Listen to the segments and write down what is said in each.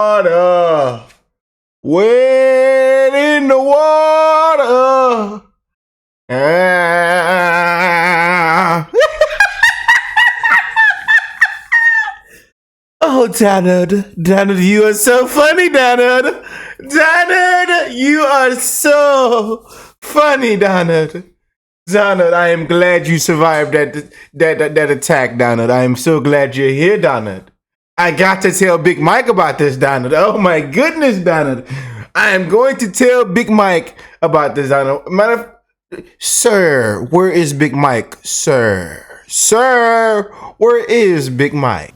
Water. Wade in the water. Oh, Donald, you are so funny, Donald. Donald, you are so funny, Donald. Donald, I am glad you survived that attack, Donald. I am so glad you're here, Donald. I got to tell Big Mike about this, Donald. Oh my goodness, Donald. I am going to tell Big Mike about this, Donald. Sir, where is Big Mike? Sir, where is Big Mike?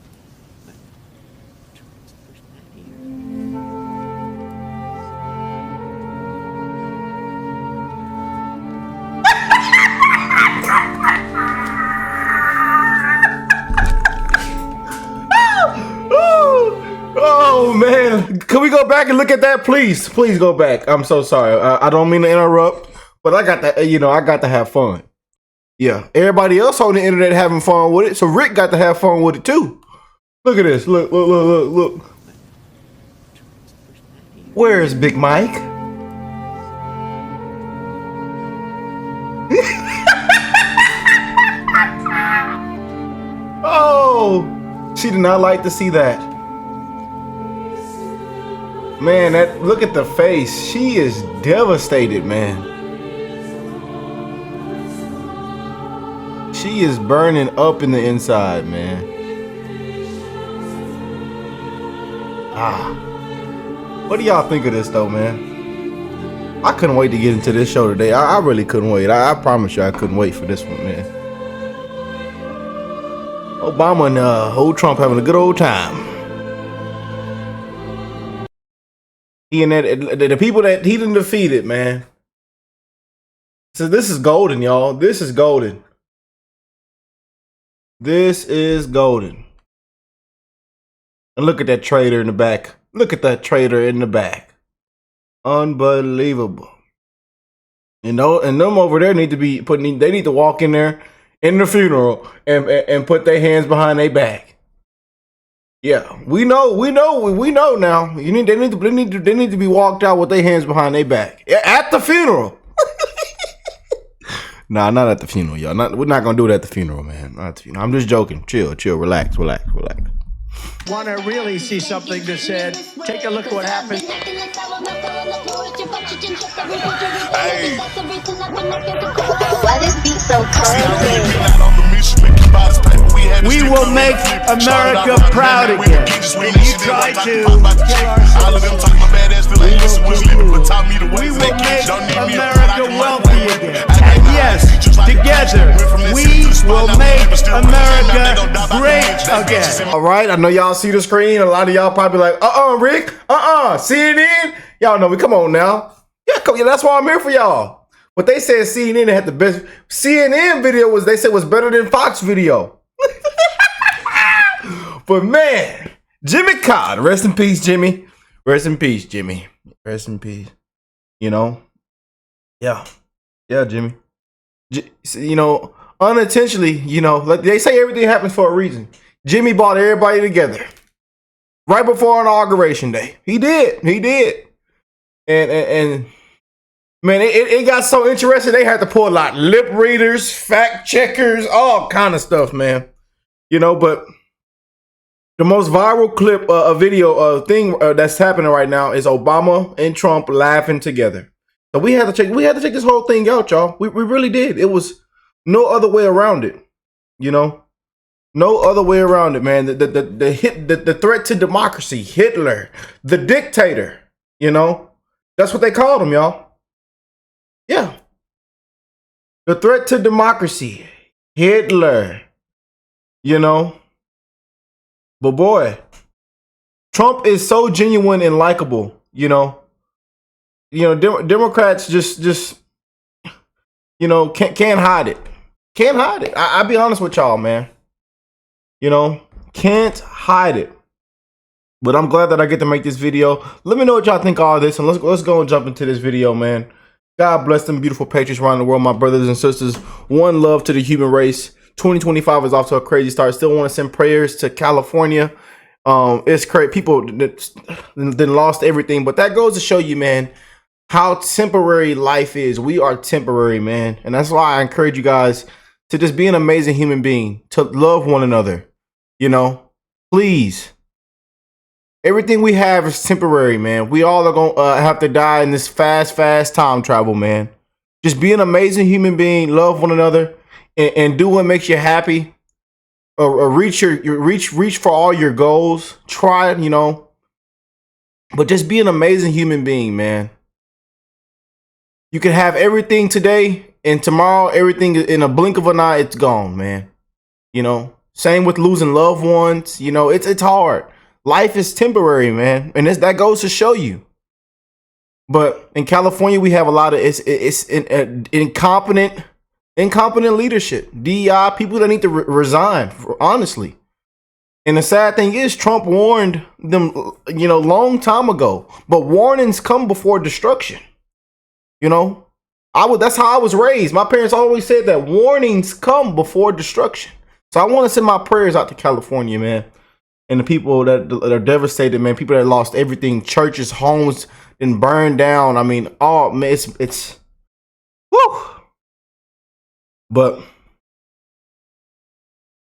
Oh man, can we go back and look at that, please? Please go back. I'm so sorry. I don't mean to interrupt, but I got to, I got to have fun. Yeah, everybody else on the internet having fun with it, so Rick got to have fun with it too. Look at this. Look. Where's Big Mike? Oh, she did not like to see that. Man, look at the face. She is devastated, man. She is burning up in the inside, man. What do y'all think of this though, man? I couldn't wait to get into this show today. I really couldn't wait. I promise you I couldn't wait for this one, man. Obama and old Trump having a good old time. He and the people that he done defeated, man. So this is golden, y'all. This is golden. This is golden. And look at that traitor in the back. Look at that traitor in the back. Unbelievable. And them over there need to be putting. They need to walk in there in the funeral and put their hands behind their back. Yeah, we know now. They need to be walked out with their hands behind their back at the funeral. Nah, not at the funeral, y'all. We're not gonna do it at the funeral, man. Not at the funeral. I'm just joking. Chill, relax. Want to really see something that said, take a look at what happened. Hey. Why this beat so cold? We will make America proud again. And you try to kill our We will make America wealthy again. And yes, together, we will make America great again. All right, I know y'all see the screen. A lot of y'all probably like, Rick, CNN. Y'all know me. Come on now. Yeah, that's why I'm here for y'all. But they said CNN had the best. CNN video they said was better than Fox video. But man, Jimmy Cod, rest in peace, Jimmy. Rest in peace, Jimmy. Rest in peace. Yeah, Jimmy. Unintentionally, like they say everything happens for a reason. Jimmy brought everybody together right before Inauguration Day. He did. And man, it got so interesting. They had to pull a lot lip readers, fact checkers, all kind of stuff, man. But the most viral clip, thing that's happening right now is Obama and Trump laughing together. So we had to check this whole thing out, y'all. We really did. It was no other way around it. No other way around it, man. The threat to democracy, Hitler, the dictator. That's what they called him, y'all. Yeah. The threat to democracy, Hitler. But boy, Trump is so genuine and likable. Democrats just can't hide it. Can't hide it. I'll be honest with y'all, man. Can't hide it. But I'm glad that I get to make this video. Let me know what y'all think of all this, and let's go and jump into this video, man. God bless them beautiful patriots around the world, my brothers and sisters. One love to the human race. 2025 is off to a crazy start. Still want to send prayers to California. It's crazy. People then lost everything, but that goes to show you, man, how temporary life is. We are temporary, man, and that's why I encourage you guys to just be an amazing human being, to love one another. You know, please. Everything we have is temporary, man. We all are gonna have to die in this fast time travel, man. Just be an amazing human being, love one another, and do what makes you happy. Or reach for all your goals. Try it, you know. But just be an amazing human being, man. You can have everything today, and tomorrow, everything in a blink of an eye, it's gone, man. You know. Same with losing loved ones. You know, it's hard. Life is temporary, man, and that goes to show you. But in California, we have a lot of incompetent leadership, DEI, people that need to resign, honestly. And the sad thing is, Trump warned them, you know, long time ago. But warnings come before destruction. You know, that's how I was raised. My parents always said that warnings come before destruction. So I want to send my prayers out to California, man. And the people that are devastated, man, people that lost everything, churches, homes, and burned down. I mean, oh man, it's whew. But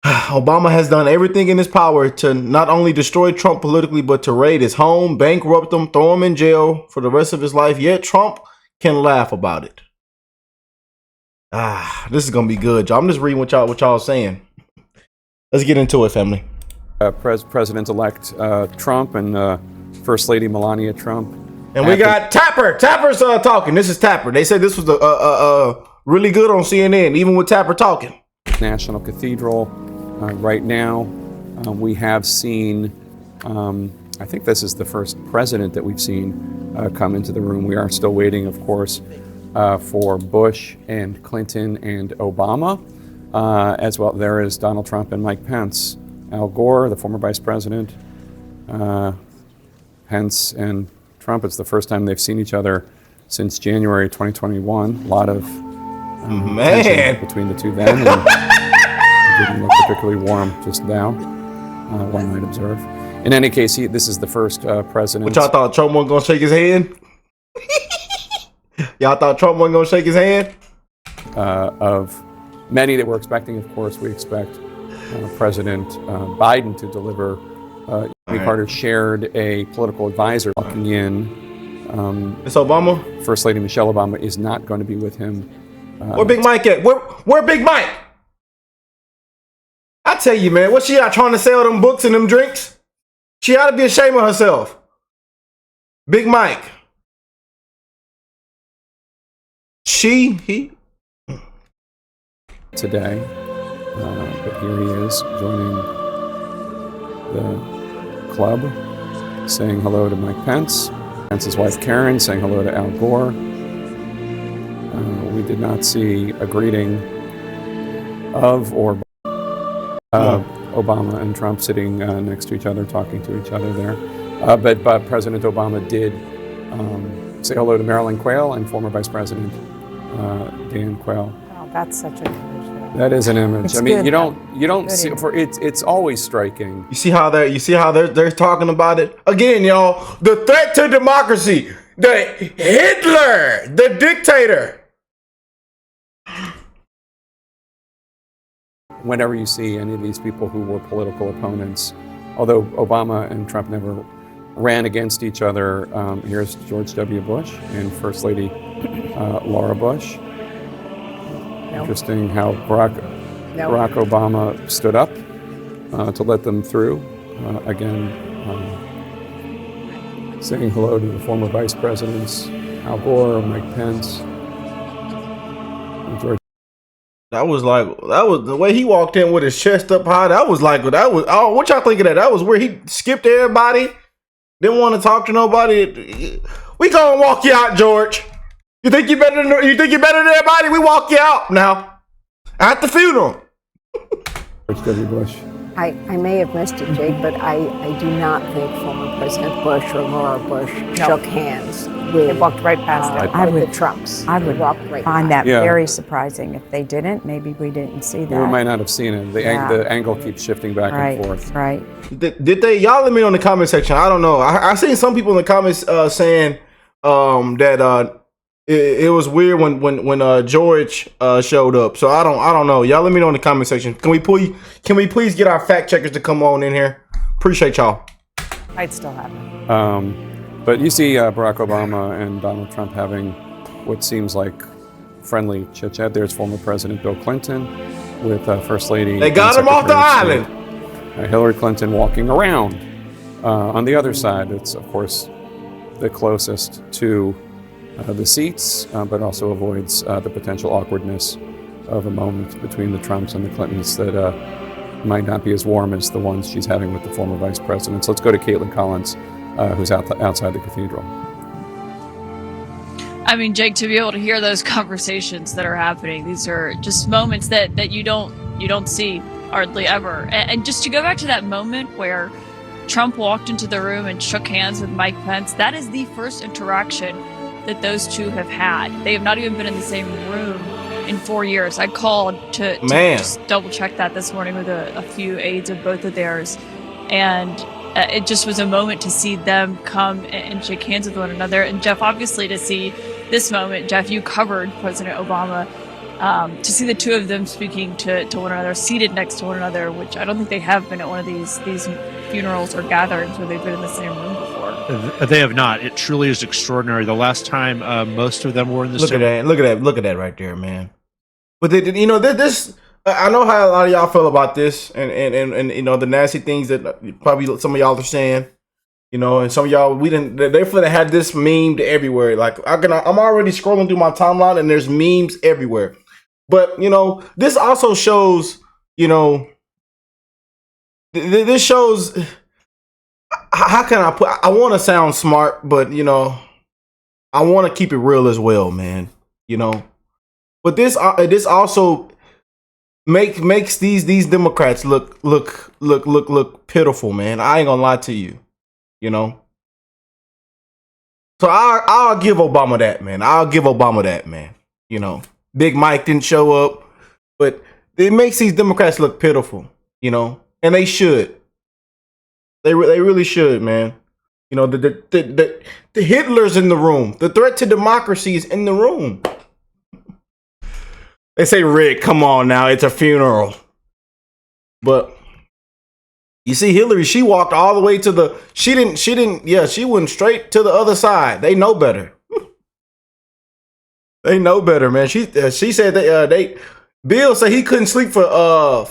Obama has done everything in his power to not only destroy Trump politically, but to raid his home, bankrupt him, throw him in jail for the rest of his life. Yet Trump can laugh about it. This is gonna be good, y'all. I'm just reading what y'all saying. Let's get into it, family. President-elect Trump and First Lady Melania Trump. And we got Tapper. Tapper's talking. This is Tapper. They said this was really good on CNN, even with Tapper talking. National Cathedral. Right now, we have seen, I think this is the first president that we've seen come into the room. We are still waiting, of course, for Bush and Clinton and Obama. As well, there is Donald Trump and Mike Pence. Al Gore, the former vice president, Pence and Trump. It's the first time they've seen each other since January 2021. A lot of tension between the two then. And it didn't look particularly warm just now, one might observe. In any case, this is the first president. What y'all thought, Trump wasn't going to shake his hand? Y'all thought Trump wasn't going to shake his hand? Of many that we're expecting, of course, we expect President Biden to deliver. Jimmy Carter shared a political advisor walking in. It's Obama? First Lady Michelle Obama is not going to be with him. Where Big Mike at? Where Big Mike? I tell you, man, what she out trying to sell them books and them drinks? She ought to be ashamed of herself. Big Mike. He. Today. But here he is joining the club, saying hello to Mike Pence. Pence's wife Karen saying hello to Al Gore. We did not see a greeting of or Obama and Trump sitting next to each other, talking to each other there. But President Obama did say hello to Marilyn Quayle and former Vice President Dan Quayle. Wow, that's such an image. That is an image. It's I mean, good, you don't see image. for it's always striking. You see how they're talking about it again, y'all. The threat to democracy, the Hitler, the dictator. Whenever you see any of these people who were political opponents, although Obama and Trump never ran against each other, here's George W. Bush and First Lady Laura Bush. Interesting how Barack Obama stood up to let them through. Again, saying hello to the former vice presidents, Al Gore, Mike Pence, and George. That was the way he walked in with his chest up high. Oh, what y'all think of that? That was where he skipped everybody. Didn't want to talk to nobody. We gonna walk you out, George. You think you're better than everybody? We walk you out now at the funeral. George W. Bush I may have missed it, Jake, but I do not think former President Bush or Laura Bush shook hands with. They walked right past it. With the Trumps. I would walk right find by. that very surprising if they didn't. Maybe we didn't see that. We might not have seen it. The angle keeps shifting back and forth. Right. Did they? Y'all let me know in the comment section. I don't know. I seen some people in the comments saying that it was weird when George showed up. So I don't know. Y'all let me know in the comment section. Can we please get our fact checkers to come on in here? Appreciate y'all. I'd still have it. But you see Barack Obama and Donald Trump having what seems like friendly chit-chat. There's former President Bill Clinton with First Lady. They got him off the island. Hillary Clinton walking around. On the other side, it's, of course, the closest to the seats, but also avoids the potential awkwardness of a moment between the Trumps and the Clintons that might not be as warm as the ones she's having with the former vice president. So let's go to Caitlin Collins, who's outside the cathedral. I mean, Jake, to be able to hear those conversations that are happening, these are just moments that you don't see hardly ever. And just to go back to that moment where Trump walked into the room and shook hands with Mike Pence, that is the first interaction that those two have had. They have not even been in the same room in 4 years. I called to just double check that this morning with a few aides of both of theirs. And it just was a moment to see them come and shake hands with one another. And Jeff, obviously to see this moment, Jeff, you covered President Obama, to see the two of them speaking to one another, seated next to one another, which I don't think they have been at one of these funerals or gatherings where they've been in the same room before. They have not. It truly is extraordinary. The last time most of them were in the Look at that right there, man. But this I know how a lot of y'all feel about this, and the nasty things that probably some of y'all are saying, and some of y'all they feel they had this memed everywhere. Like I'm already scrolling through my timeline and there's memes everywhere. But this also shows, this shows. How can I want to sound smart, but I want to keep it real as well, man. But this also makes these Democrats look pitiful, man. I ain't gonna lie to you, So I'll give Obama that, man. Big Mike didn't show up, but it makes these Democrats look pitiful, and they should. They really should, man. The Hitler's in the room. The threat to democracy is in the room. They say, Rick, come on now, it's a funeral. But you see, Hillary, she walked all the way to she went straight to the other side. They know better. They know better, man. She said Bill said he couldn't sleep for a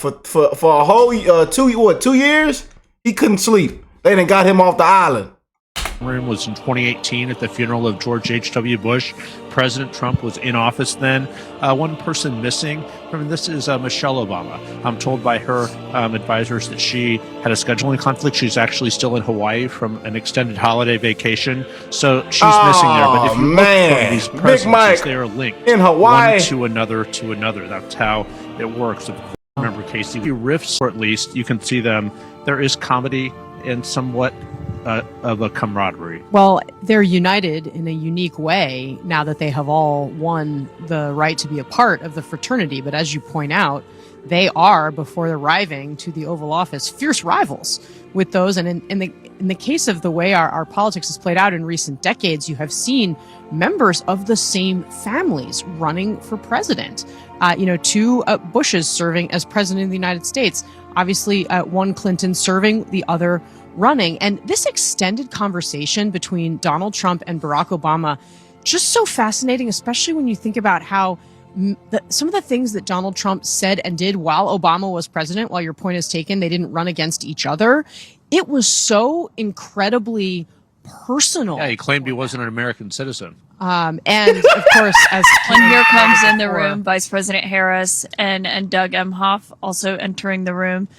whole 2 years. He couldn't sleep. They done got him off the island. Room was in 2018 at the funeral of George H.W. Bush. President Trump was in office then. One person missing from this is Michelle Obama. I'm told by her advisors that she had a scheduling conflict. She's actually still in Hawaii from an extended holiday vacation, so she's missing there. But if you look from these presidencies, they are linked in Hawaii, one to another to another. That's how it works. Remember, Casey, riffs, or at least you can see them. There is comedy and somewhat of a camaraderie. Well, they're united in a unique way now that they have all won the right to be a part of the fraternity. But as you point out, they are, before arriving to the Oval Office, fierce rivals with those. And in the case of the way our politics has played out in recent decades, you have seen members of the same families running for president. Two Bushes serving as president of the United States. Obviously, one Clinton serving, the other running. And this extended conversation between Donald Trump and Barack Obama, just so fascinating, especially when you think about how some of the things that Donald Trump said and did while Obama was president, while your point is taken, they didn't run against each other. It was so incredibly personal. Yeah, he claimed he wasn't an American citizen. And of course, as and here comes in the room Vice President Harris and Doug Emhoff also entering the room.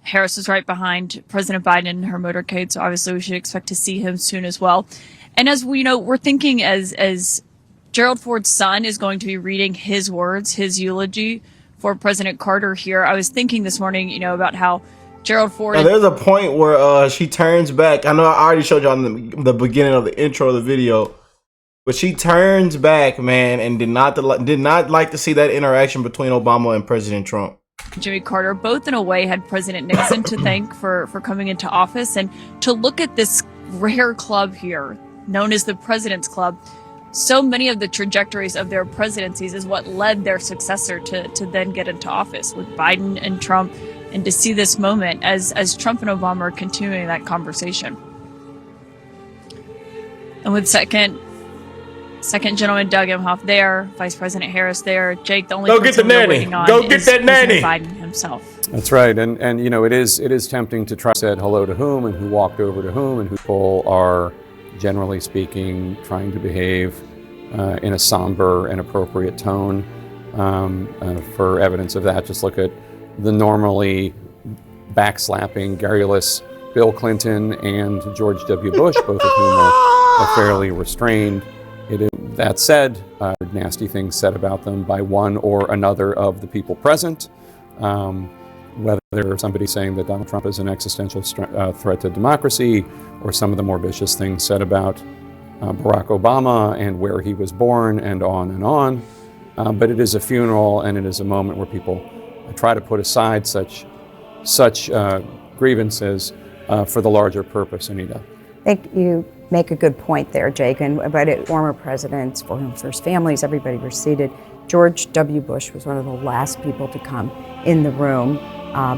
Harris is right behind President Biden in her motorcade, so obviously we should expect to see him soon as well. And as we know, we're thinking as Gerald Ford's son is going to be reading his words, his eulogy for President Carter here. I was thinking this morning, about how Gerald Ford. Now, there's a point where she turns back. I know I already showed you on the beginning of the intro of the video, but she turns back, man, and did not like to see that interaction between Obama and President Trump. Jimmy Carter, both in a way had President Nixon to thank for coming into office, and to look at this rare club here, known as the President's Club. So many of the trajectories of their presidencies is what led their successor to then get into office with Biden and Trump, and to see this moment as Trump and Obama are continuing that conversation. And with second gentleman Doug Emhoff there, Vice President Harris there, Jake, the only go get the nanny. Go get that nanny. Biden himself. That's right, and you know it is tempting to try to say hello to whom and who walked over to whom, and who people are generally speaking trying to behave in a somber and appropriate tone. For evidence of that, just look at the normally backslapping, garrulous Bill Clinton and George W. Bush, both of whom are fairly restrained. That said, nasty things said about them by one or another of the people present. Whether somebody saying that Donald Trump is an existential threat to democracy, or some of the more vicious things said about Barack Obama and where he was born, and on and on. But it is a funeral, and it is a moment where people try to put aside such grievances for the larger purpose. Anita, I think you make a good point there, Jake, and about it, former presidents, former first families, everybody was seated. George W. Bush was one of the last people to come in the room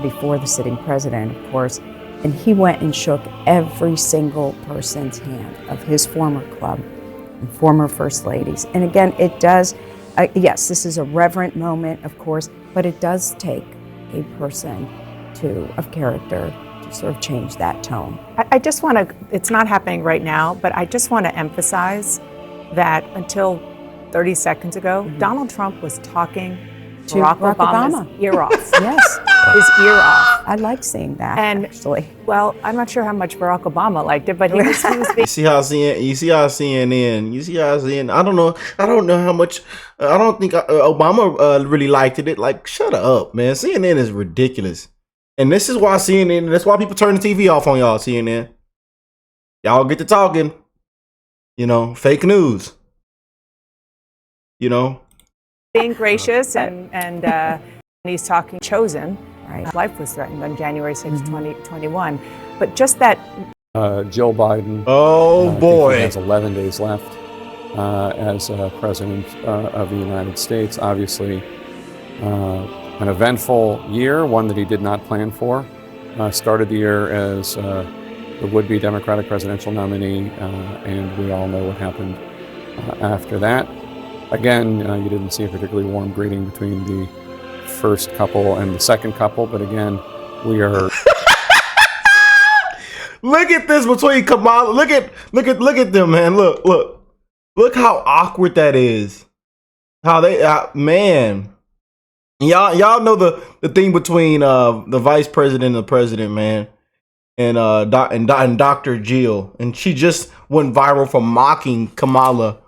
before the sitting president, of course, and he went and shook every single person's hand of his former club and former first ladies. And again, it does, yes, this is a reverent moment, of course, but it does take a person of character to sort of change that tone. I just want to, it's not happening right now, but I just want to emphasize that until 30 seconds ago, Donald Trump was talking to Barack Obama's ear off. Yes. His ear off. I like seeing that, actually. Well, I'm not sure how much Barack Obama liked it, but he was being... You see how CNN, I don't know how much, I don't think Obama really liked it. Like, shut up, man. CNN is ridiculous. And this is why CNN, that's why people turn the TV off on y'all, CNN. Y'all get to talking, fake news, being gracious and he's talking chosen. Right. Life was threatened on January 6, 2021. But just that... Joe Biden. Oh, boy. He has 11 days left as president of the United States. Obviously, an eventful year, one that he did not plan for. Started the year as the would-be Democratic presidential nominee, and we all know what happened after that. Again, you didn't see a particularly warm greeting between the first couple and the second couple, but again, we are... Look at this between Kamala. Look at them, man. Look how awkward that is. How they, man. Y'all know the thing between the vice president and the president, man, and Dr. Jill, and she just went viral for mocking Kamala,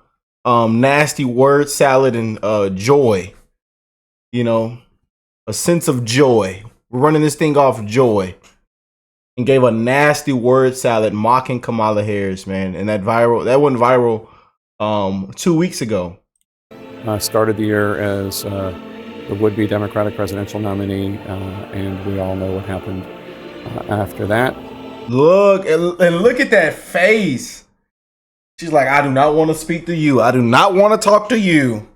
nasty word salad and joy, a sense of joy. We're running this thing off joy, and gave a nasty word salad mocking Kamala Harris, man, and that went viral 2 weeks ago. Started the year as the would-be Democratic presidential nominee, and we all know what happened after that. Look at that face. She's like, I do not want to speak to you. I do not want to talk to you.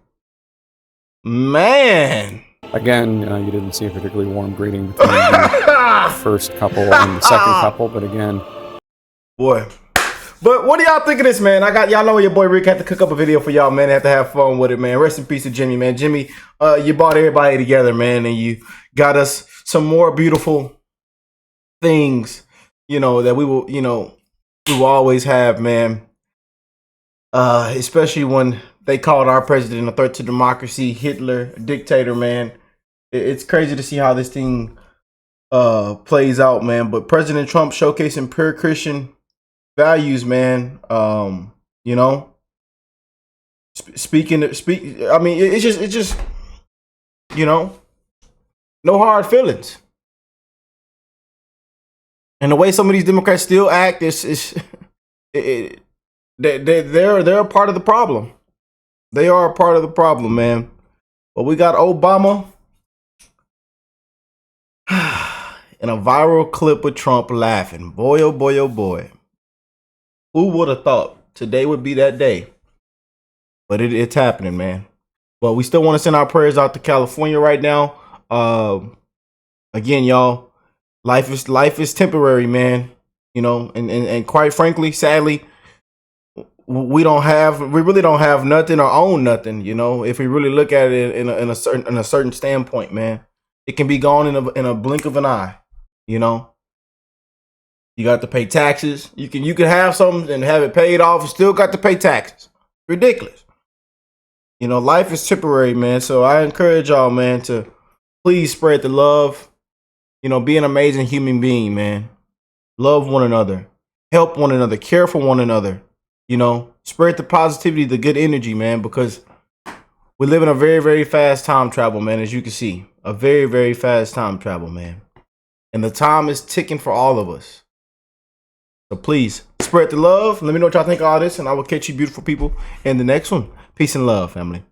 Man. Again, you didn't see a particularly warm greeting between the first couple and the second couple, but again. Boy. But what do y'all think of this, man? Y'all know your boy Rick had to cook up a video for y'all, man. Had to have fun with it, man. Rest in peace to Jimmy, man. Jimmy, you brought everybody together, man, and you got us some more beautiful things, that we will always have, man. Especially when they called our president a threat to democracy, Hitler, a dictator, man. It's crazy to see how this thing plays out, man. But President Trump showcasing pure Christian values, man. Speak. I mean, it's just, no hard feelings. And the way some of these Democrats still act they're a part of the problem. They are a part of the problem, man. But we got Obama in a viral clip with Trump laughing. Boy, oh boy, oh boy. Who would have thought today would be that day? But it's happening, man. But we still want to send our prayers out to California right now. Again, y'all, life is temporary, man. You know, and quite frankly, sadly, we really don't have nothing or own nothing. You know, if we really look at it in a certain standpoint, man, it can be gone in a blink of an eye. You know, you got to pay taxes. You can have something and have it paid off. You still got to pay taxes. Ridiculous. You know, life is temporary, man. So I encourage y'all, man, to please spread the love. You know, be an amazing human being, man. Love one another. Help one another. Care for one another. You know, spread the positivity, the good energy, man, because we live in a very, very fast time travel, man, as you can see. A very, very fast time travel, man. And the time is ticking for all of us. So please, spread the love. Let me know what y'all think of all this, and I will catch you beautiful people in the next one. Peace and love, family.